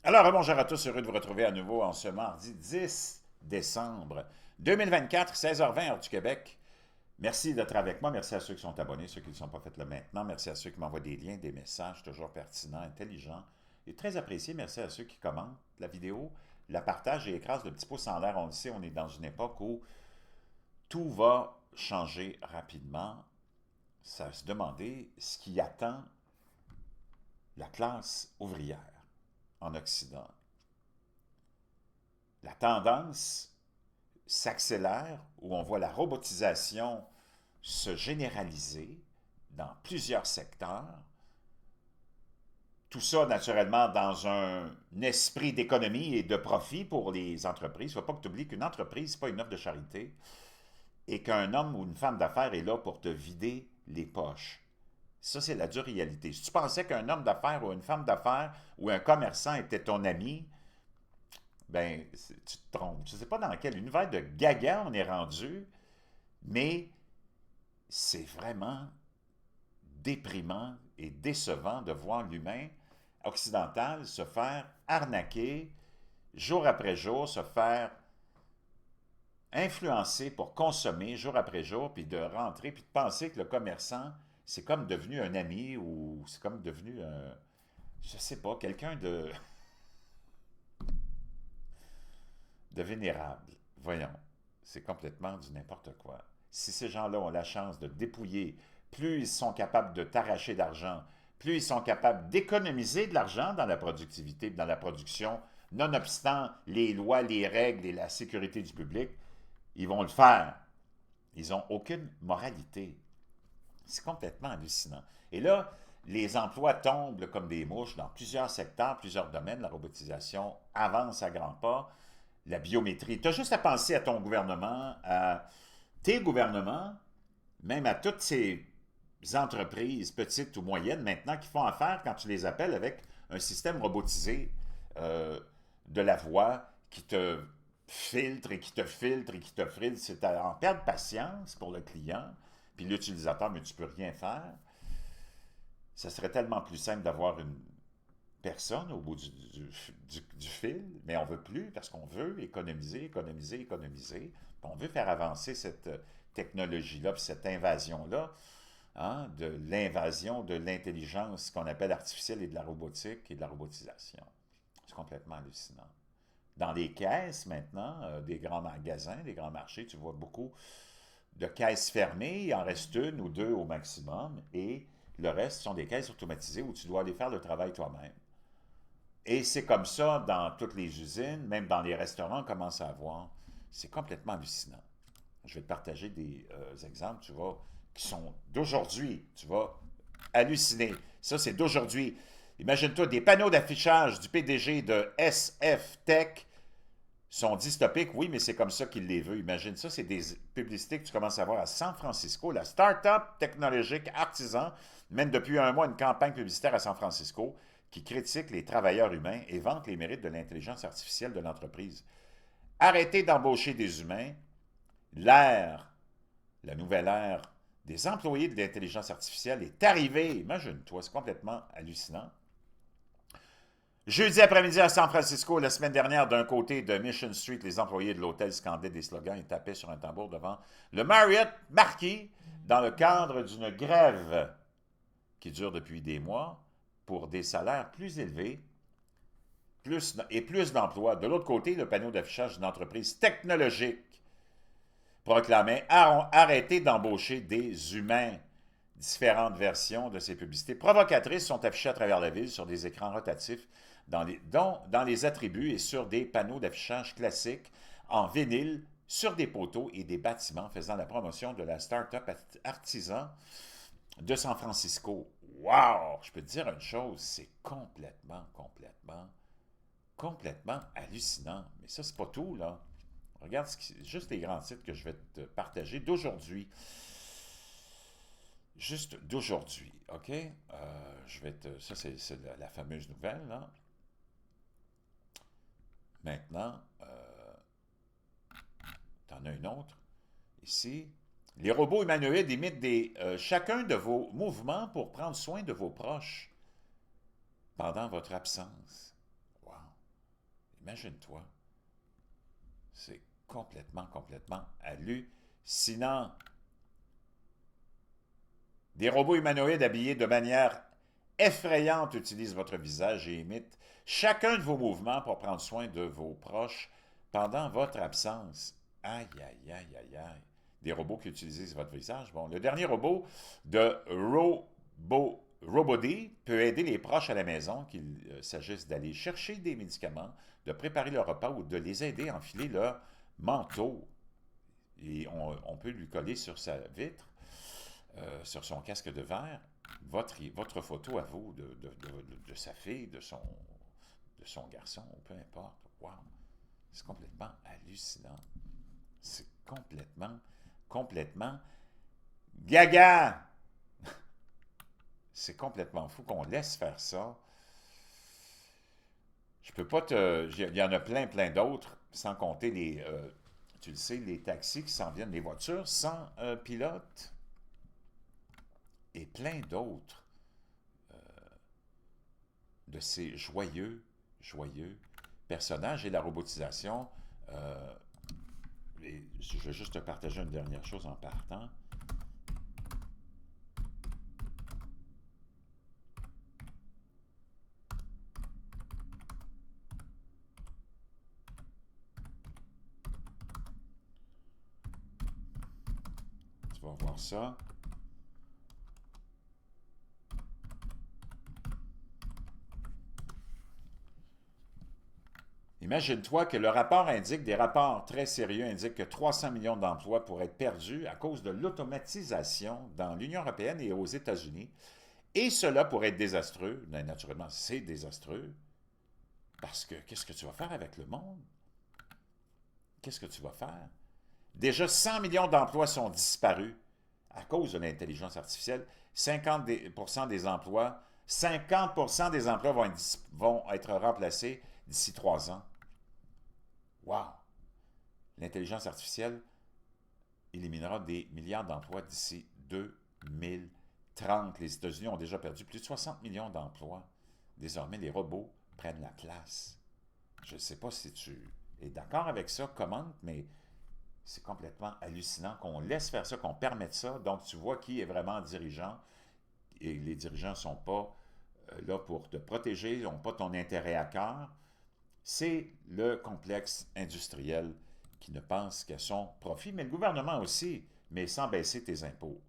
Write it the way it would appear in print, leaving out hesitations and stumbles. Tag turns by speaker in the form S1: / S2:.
S1: Alors, bonjour à tous, heureux de vous retrouver à nouveau en ce mardi 10 décembre 2024, 16h20, heure du Québec. Merci d'être avec moi, merci à ceux qui sont abonnés, ceux qui ne le sont pas fait là maintenant, merci à ceux qui m'envoient des liens, des messages toujours pertinents, intelligents et très appréciés. Merci à ceux qui commentent la vidéo, la partagent et écrasent le petit pouce en l'air. On le sait, on est dans une époque où tout va changer rapidement. Ça va se demander ce qui attend la classe ouvrière en Occident. La tendance s'accélère, où on voit la robotisation se généraliser dans plusieurs secteurs. Tout ça, naturellement, dans un esprit d'économie et de profit pour les entreprises. Il ne faut pas que tu oublies qu'une entreprise, ce n'est pas une œuvre de charité et qu'un homme ou une femme d'affaires est là pour te vider les poches. Ça, c'est la dure réalité. Si tu pensais qu'un homme d'affaires ou une femme d'affaires ou un commerçant était ton ami, ben, tu te trompes. Je ne sais pas dans quel univers de gaga on est rendu, mais c'est vraiment déprimant et décevant de voir l'humain occidental se faire arnaquer jour après jour, se faire influencer pour consommer jour après jour, puis de rentrer, puis de penser que le commerçant, c'est comme devenu un ami ou c'est comme devenu un, je sais pas, quelqu'un de vénérable. Voyons, c'est complètement du n'importe quoi. Si ces gens-là ont la chance de dépouiller, plus ils sont capables de t'arracher d'argent, plus ils sont capables d'économiser de l'argent dans la productivité, dans la production, nonobstant les lois, les règles et la sécurité du public, ils vont le faire. Ils n'ont aucune moralité. C'est complètement hallucinant. Et là, les emplois tombent comme des mouches dans plusieurs secteurs, plusieurs domaines. La robotisation avance à grands pas. La biométrie. Tu as juste à penser à ton gouvernement, à tes gouvernements, même à toutes ces entreprises, petites ou moyennes, maintenant, qui font affaire quand tu les appelles avec un système robotisé euh, de la voix qui te filtre et qui te filtre et qui te filtre. C'est en perdre patience pour le client, puis l'utilisateur, mais tu ne peux rien faire. Ça serait tellement plus simple d'avoir une personne au bout du fil, mais on ne veut plus parce qu'on veut économiser, économiser, économiser. On veut faire avancer cette technologie-là, puis cette invasion-là, hein, de l'invasion de l'intelligence qu'on appelle artificielle et de la robotique et de la robotisation. C'est complètement hallucinant. Dans les caisses, maintenant, des grands magasins, des grands marchés, tu vois beaucoup de caisses fermées, il en reste une ou deux au maximum, et le reste sont des caisses automatisées où tu dois aller faire le travail toi-même. Et c'est comme ça dans toutes les usines, même dans les restaurants, on commence à voir. C'est complètement hallucinant. Je vais te partager des exemples, tu vois, qui sont d'aujourd'hui. Tu vas halluciner. Ça, c'est d'aujourd'hui. Imagine-toi, des panneaux d'affichage du PDG de SF Tech sont dystopiques, oui, mais c'est comme ça qu'il les veut. Imagine ça, c'est des publicités que tu commences à voir à San Francisco. La start-up technologique artisan mène depuis un mois une campagne publicitaire à San Francisco qui critique les travailleurs humains et vante les mérites de l'intelligence artificielle de l'entreprise. Arrêtez d'embaucher des humains. L'ère, la nouvelle ère des employés de l'intelligence artificielle est arrivée. Imagine-toi, c'est complètement hallucinant. Jeudi après-midi à San Francisco, la semaine dernière, d'un côté de Mission Street, les employés de l'hôtel scandaient des slogans et tapaient sur un tambour devant le Marriott Marquis dans le cadre d'une grève qui dure depuis des mois pour des salaires plus élevés plus d'emplois. De l'autre côté, le panneau d'affichage d'une entreprise technologique proclamait arrêter d'embaucher des humains. Différentes versions de ces publicités provocatrices sont affichées à travers la ville sur des écrans rotatifs, dont dans les attributs et sur des panneaux d'affichage classiques en vinyle sur des poteaux et des bâtiments faisant la promotion de la start-up artisan de San Francisco. Wow! Je peux te dire une chose, c'est complètement hallucinant. Mais ça, c'est pas tout, là. Regarde juste les grands titres que je vais te partager d'aujourd'hui. Juste d'aujourd'hui, OK? Je vais te. Ça, c'est la fameuse nouvelle, là. Maintenant, t'en as une autre. Ici. Les robots humanoïdes imitent chacun de vos mouvements pour prendre soin de vos proches pendant votre absence. Wow! Imagine-toi. C'est complètement hallucinant. Des robots humanoïdes habillés de manière effrayante utilisent votre visage et imitent chacun de vos mouvements pour prendre soin de vos proches pendant votre absence. Aïe, aïe, aïe, aïe, aïe. Des robots qui utilisent votre visage. Bon, le dernier robot de Robody peut aider les proches à la maison, qu'il s'agisse d'aller chercher des médicaments, de préparer leur repas ou de les aider à enfiler leur manteau. Et on peut lui coller sur sa vitre, sur son casque de verre, votre photo à vous de sa fille, de son garçon, peu importe. Wow! C'est complètement hallucinant. C'est complètement gaga! C'est complètement fou qu'on laisse faire ça. Je peux pas te... Il y en a plein d'autres, sans compter tu le sais, les taxis qui s'en viennent, les voitures sans pilote, et plein d'autres de ces joyeux personnages et la robotisation. Je vais juste te partager une dernière chose en partant. Tu vas voir ça. Imagine-toi que le rapport indique, des rapports très sérieux indiquent que 300 millions d'emplois pourraient être perdus à cause de l'automatisation dans l'Union européenne et aux États-Unis. Et cela pourrait être désastreux. Ben, naturellement, c'est désastreux. Parce que qu'est-ce que tu vas faire avec le monde? Qu'est-ce que tu vas faire? Déjà, 100 millions d'emplois sont disparus à cause de l'intelligence artificielle. 50% des emplois, 50% des emplois vont être remplacés d'ici 3 ans. Wow! L'intelligence artificielle éliminera des milliards d'emplois d'ici 2030. Les États-Unis ont déjà perdu plus de 60 millions d'emplois. Désormais, les robots prennent la place. Je ne sais pas si tu es d'accord avec ça, commente, mais c'est complètement hallucinant qu'on laisse faire ça, qu'on permette ça. Donc, tu vois qui est vraiment dirigeant. Et les dirigeants ne sont pas là pour te protéger, ils n'ont pas ton intérêt à cœur. C'est le complexe industriel qui ne pense qu'à son profit, mais le gouvernement aussi, mais sans baisser tes impôts.